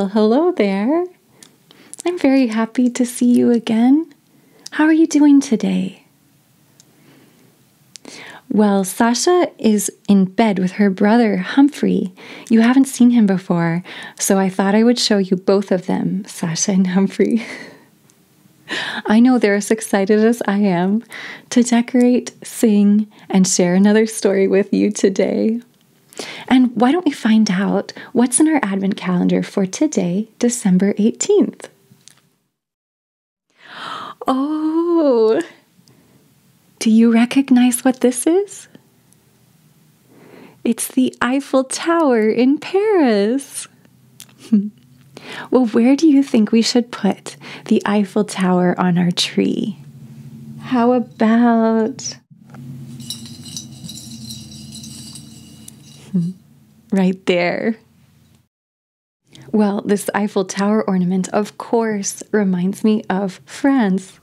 Well, hello there. I'm very happy to see you again. How are you doing today? Well, Sasha is in bed with her brother, Humphrey. You haven't seen him before, so I thought I would show you both of them, Sasha and Humphrey. I know they're as excited as I am to decorate, sing, and share another story with you today. And why don't we find out what's in our Advent calendar for today, December 18th? Oh, do you recognize what this is? It's the Eiffel Tower in Paris. Well, where do you think we should put the Eiffel Tower on our tree? How about right there? Well, this Eiffel Tower ornament, of course, reminds me of France.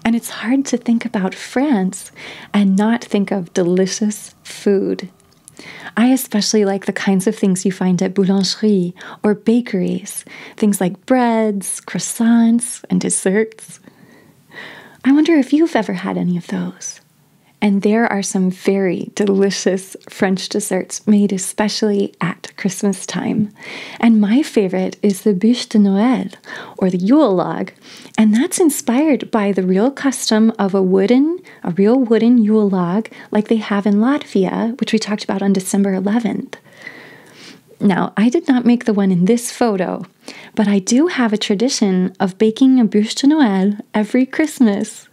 And it's hard to think about France and not think of delicious food. I especially like the kinds of things you find at boulangeries or bakeries, things like breads, croissants, and desserts. I wonder if you've ever had any of those. And there are some very delicious French desserts made especially at Christmas time. And my favorite is the bûche de Noël, or the Yule log. And that's inspired by the real custom of a real wooden Yule log like they have in Latvia, which we talked about on December 11th. Now, I did not make the one in this photo, but I do have a tradition of baking a bûche de Noël every Christmas.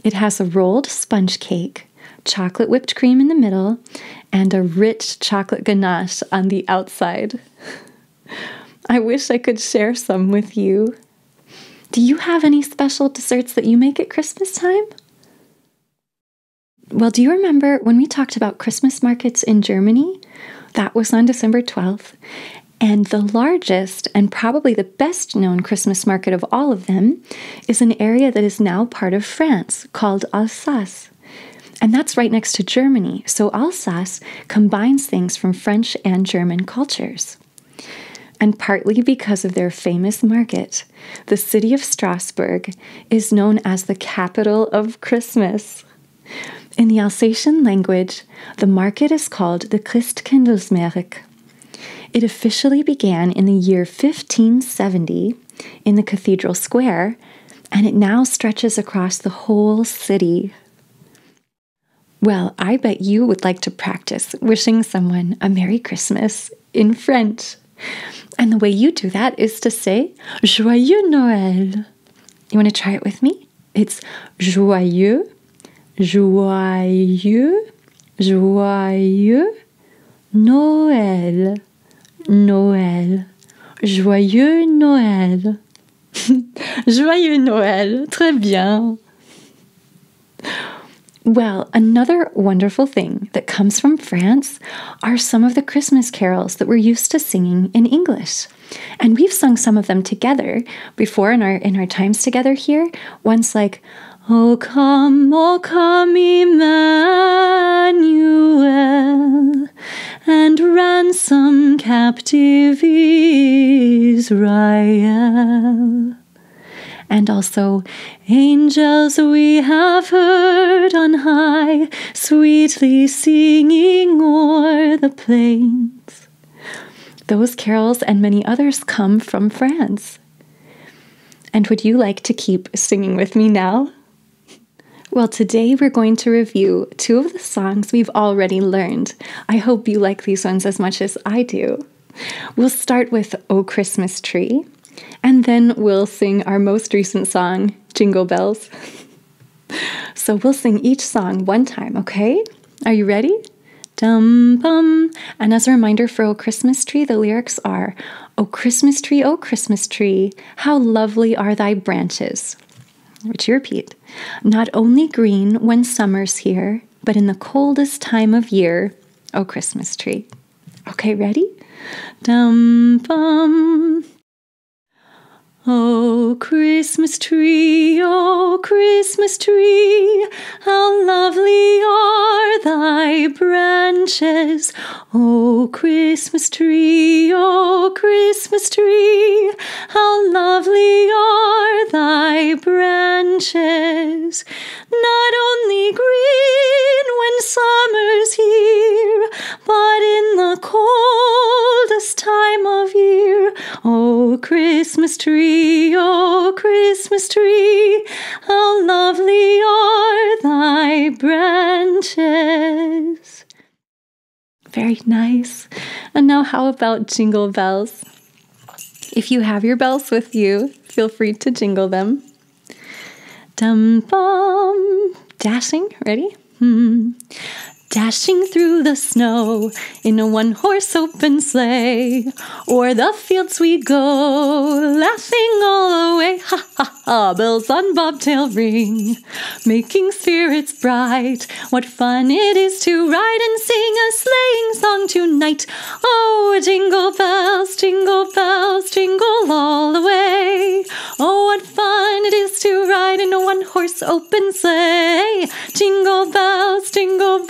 It has a rolled sponge cake, chocolate whipped cream in the middle, and a rich chocolate ganache on the outside. I wish I could share some with you. Do you have any special desserts that you make at Christmas time? Well, do you remember when we talked about Christmas markets in Germany? That was on December 12th. And the largest and probably the best known Christmas market of all of them is an area that is now part of France called Alsace. And that's right next to Germany. So Alsace combines things from French and German cultures. And partly because of their famous market, the city of Strasbourg is known as the capital of Christmas. In the Alsatian language, the market is called the Christkindlesmarkt. It officially began in the year 1570 in the Cathedral Square, and it now stretches across the whole city. Well, I bet you would like to practice wishing someone a Merry Christmas in French. And the way you do that is to say, Joyeux Noël. You want to try it with me? It's joyeux, joyeux, joyeux, Noël. Noël. Joyeux Noël. Joyeux Noël. Très bien. Well, another wonderful thing that comes from France are some of the Christmas carols that we're used to singing in English. And we've sung some of them together before in our times together here. One's like, O come, Emmanuel, and ransom captive Israel. And also, angels we have heard on high, sweetly singing o'er the plains. Those carols and many others come from France. And would you like to keep singing with me now? Well, today we're going to review two of the songs we've already learned. I hope you like these ones as much as I do. We'll start with O Christmas Tree, and then we'll sing our most recent song, Jingle Bells. So we'll sing each song one time, okay? Are you ready? Dum-bum. And as a reminder for O Christmas Tree, the lyrics are, O Christmas tree, how lovely are thy branches. Which you repeat, not only green when summer's here, but in the coldest time of year, O Christmas tree. Okay, ready? Dum-bum. Oh, Christmas tree, how lovely are thy branches. Oh, Christmas tree, how lovely are thy branches. Not only green when summer's here, but in the coldest time of year. Oh, Christmas tree, how lovely are thy branches. Very nice. And now how about jingle bells? If you have your bells with you, feel free to jingle them. Dum-bum. Dashing, ready? Dashing through the snow in a one-horse open sleigh. O'er the fields we go, laughing all the way. Ha, ha, ha, bells on bobtail ring, making spirits bright. What fun it is to ride and sing a sleighing song tonight. Oh, jingle bells, jingle all the way. Oh, what fun it is to ride in a one-horse open sleigh. Jingle bells, jingle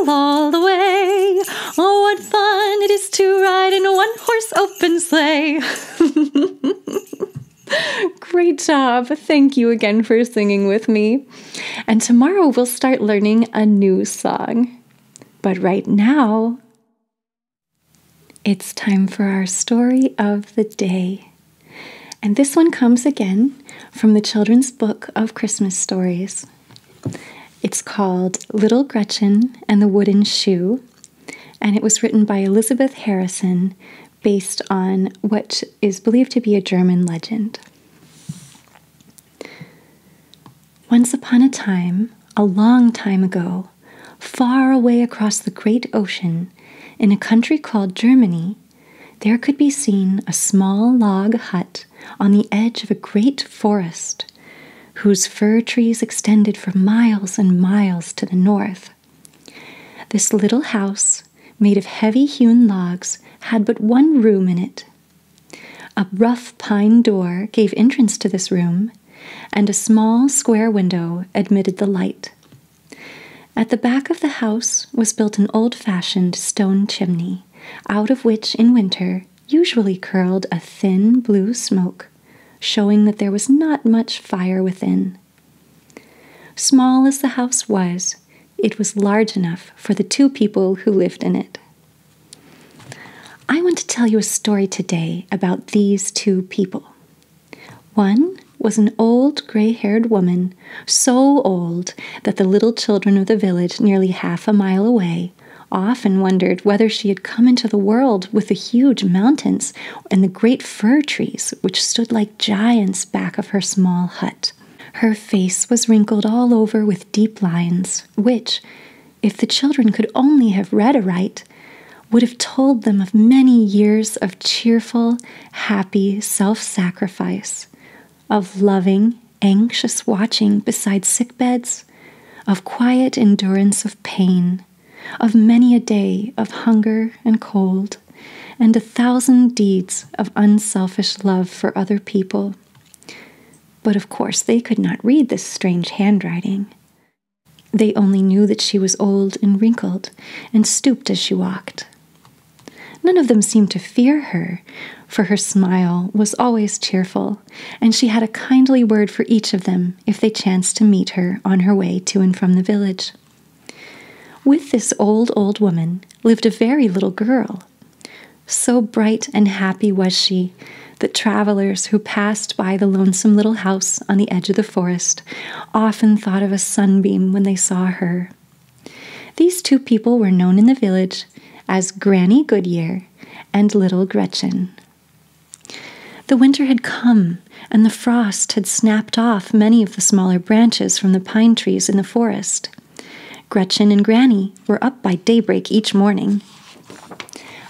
all the way. Oh, what fun it is to ride in a one-horse open sleigh. Great job. Thank you again for singing with me. And tomorrow we'll start learning a new song. But right now, it's time for our story of the day. And this one comes again from the children's book of Christmas stories. It's called Little Gretchen and the Wooden Shoe, and it was written by Elizabeth Harrison based on what is believed to be a German legend. Once upon a time, a long time ago, far away across the great ocean, in a country called Germany, there could be seen a small log hut on the edge of a great forest, whose fir trees extended for miles and miles to the north. This little house, made of heavy-hewn logs, had but one room in it. A rough pine door gave entrance to this room, and a small square window admitted the light. At the back of the house was built an old-fashioned stone chimney, out of which in winter usually curled a thin blue smoke, showing that there was not much fire within. Small as the house was, it was large enough for the two people who lived in it. I want to tell you a story today about these two people. One was an old gray-haired woman, so old that the little children of the village nearly half a mile away often wondered whether she had come into the world with the huge mountains and the great fir trees which stood like giants back of her small hut. Her face was wrinkled all over with deep lines, which, if the children could only have read aright, would have told them of many years of cheerful, happy self-sacrifice, of loving, anxious watching beside sick beds, of quiet endurance of pain, of many a day of hunger and cold, and 1,000 deeds of unselfish love for other people. But of course they could not read this strange handwriting. They only knew that she was old and wrinkled, and stooped as she walked. None of them seemed to fear her, for her smile was always cheerful, and she had a kindly word for each of them if they chanced to meet her on her way to and from the village. With this old woman lived a very little girl. So bright and happy was she that travelers who passed by the lonesome little house on the edge of the forest often thought of a sunbeam when they saw her. These two people were known in the village as Granny Goodyear and Little Gretchen. The winter had come, and the frost had snapped off many of the smaller branches from the pine trees in the forest. Gretchen and Granny were up by daybreak each morning.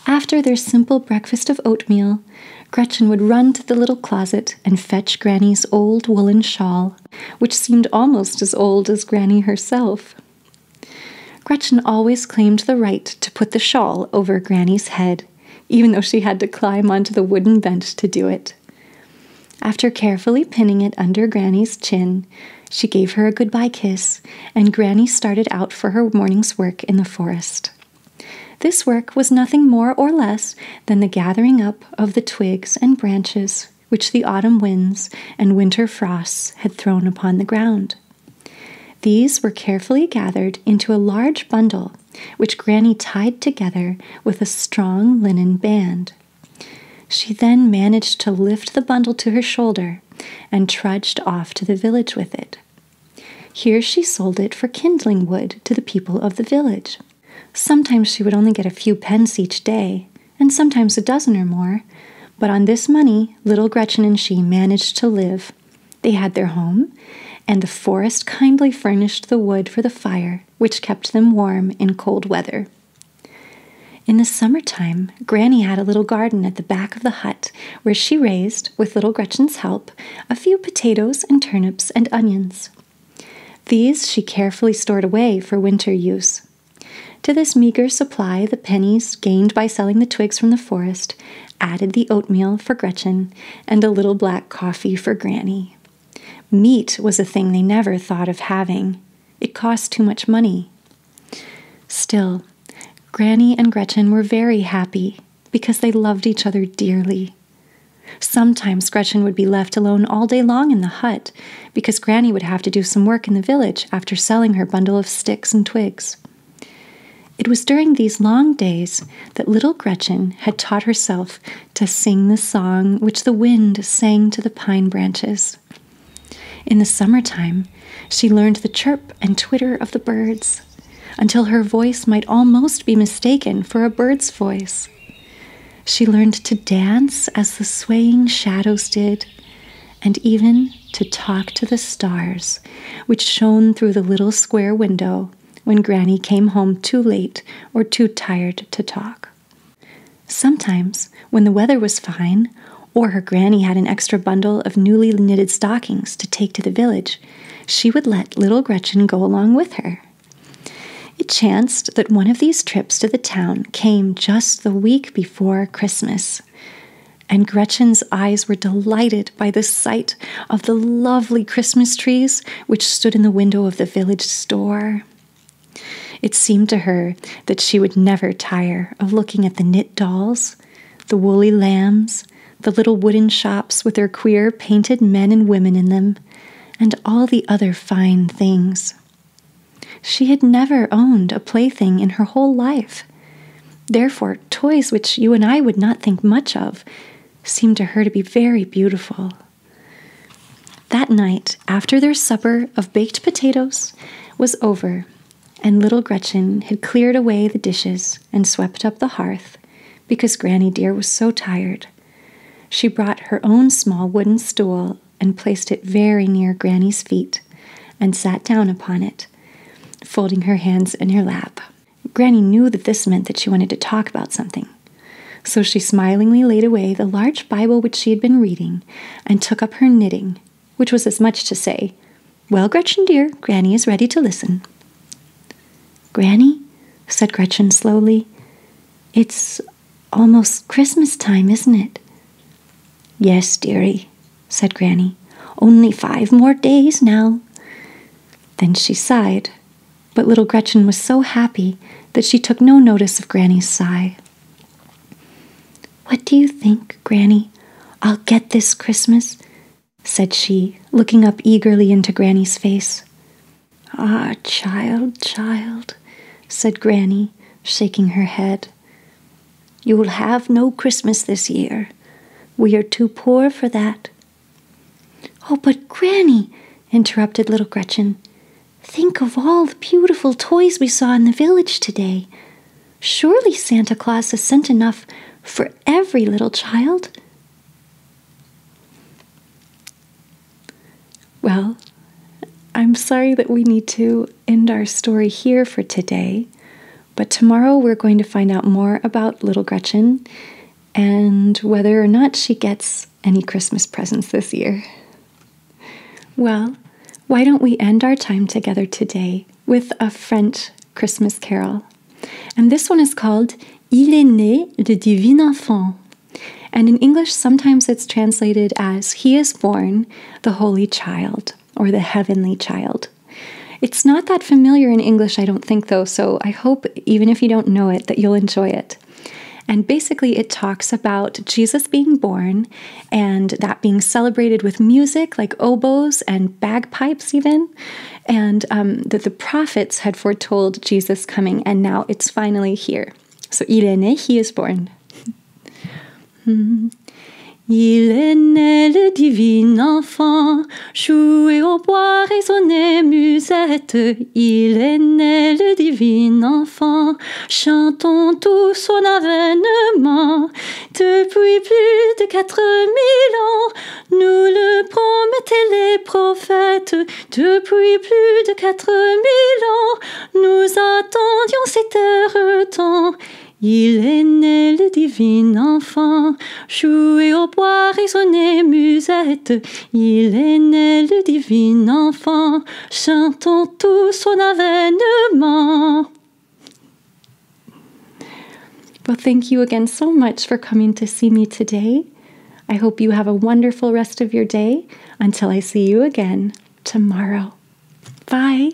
After their simple breakfast of oatmeal, Gretchen would run to the little closet and fetch Granny's old woolen shawl, which seemed almost as old as Granny herself. Gretchen always claimed the right to put the shawl over Granny's head, even though she had to climb onto the wooden bench to do it. After carefully pinning it under Granny's chin, she gave her a goodbye kiss, and Granny started out for her morning's work in the forest. This work was nothing more or less than the gathering up of the twigs and branches which the autumn winds and winter frosts had thrown upon the ground. These were carefully gathered into a large bundle, which Granny tied together with a strong linen band. She then managed to lift the bundle to her shoulder and trudged off to the village with it. Here she sold it for kindling wood to the people of the village. Sometimes she would only get a few pence each day, and sometimes a dozen or more, but on this money little Gretchen and she managed to live. They had their home, and the forest kindly furnished the wood for the fire, which kept them warm in cold weather. In the summertime, Granny had a little garden at the back of the hut where she raised, with little Gretchen's help, a few potatoes and turnips and onions. These she carefully stored away for winter use. To this meager supply, the pennies gained by selling the twigs from the forest added the oatmeal for Gretchen and a little black coffee for Granny. Meat was a thing they never thought of having. It cost too much money. Still, Granny and Gretchen were very happy because they loved each other dearly. Sometimes Gretchen would be left alone all day long in the hut because Granny would have to do some work in the village after selling her bundle of sticks and twigs. It was during these long days that little Gretchen had taught herself to sing the song which the wind sang to the pine branches. In the summertime, she learned the chirp and twitter of the birds, until her voice might almost be mistaken for a bird's voice. She learned to dance as the swaying shadows did, and even to talk to the stars, which shone through the little square window when Granny came home too late or too tired to talk. Sometimes, when the weather was fine, or her Granny had an extra bundle of newly knitted stockings to take to the village, she would let little Gretchen go along with her. It chanced that one of these trips to the town came just the week before Christmas, and Gretchen's eyes were delighted by the sight of the lovely Christmas trees which stood in the window of the village store. It seemed to her that she would never tire of looking at the knit dolls, the woolly lambs, the little wooden shops with their queer painted men and women in them, and all the other fine things. She had never owned a plaything in her whole life. Therefore, toys which you and I would not think much of seemed to her to be very beautiful. That night, after their supper of baked potatoes was over, and little Gretchen had cleared away the dishes and swept up the hearth, because Granny dear was so tired, she brought her own small wooden stool and placed it very near Granny's feet and sat down upon it, folding her hands in her lap. Granny knew that this meant that she wanted to talk about something, so she smilingly laid away the large Bible which she had been reading and took up her knitting, which was as much to say, "Well, Gretchen dear, Granny is ready to listen." "Granny," said Gretchen slowly, "it's almost Christmas time, isn't it?" "Yes, dearie," said Granny. "Only 5 more days now." Then she sighed, but little Gretchen was so happy that she took no notice of Granny's sigh. "What do you think, Granny, I'll get this Christmas?" said she, looking up eagerly into Granny's face. "Ah, child, child," said Granny, shaking her head. "You will have no Christmas this year. We are too poor for that." "Oh, but Granny," interrupted little Gretchen, "think of all the beautiful toys we saw in the village today. Surely Santa Claus has sent enough for every little child." Well, I'm sorry that we need to end our story here for today, but tomorrow we're going to find out more about little Gretchen and whether or not she gets any Christmas presents this year. Well, why don't we end our time together today with a French Christmas carol? And this one is called Il est né le divin enfant. And in English, sometimes it's translated as He is born, the Holy Child, or the Heavenly Child. It's not that familiar in English, I don't think, though, so I hope, even if you don't know it, that you'll enjoy it. And basically, it talks about Jesus being born and that being celebrated with music like oboes and bagpipes even, and that the prophets had foretold Jesus coming, and now it's finally here. So, il est né, he is born. Il est né le divin enfant, jouez au bois, résonnez musette. Il est né le divin enfant, chantons tous son avènement. Depuis plus de 4000 ans, nous le promettaient les prophètes. Depuis plus de 4000 ans, nous attendions cet heure temps. Il est né le divin enfant, jouez au bois, résonnez musette. Il est né le divin enfant, chantons tous son avènement. Well, thank you again so much for coming to see me today. I hope you have a wonderful rest of your day until I see you again tomorrow. Bye.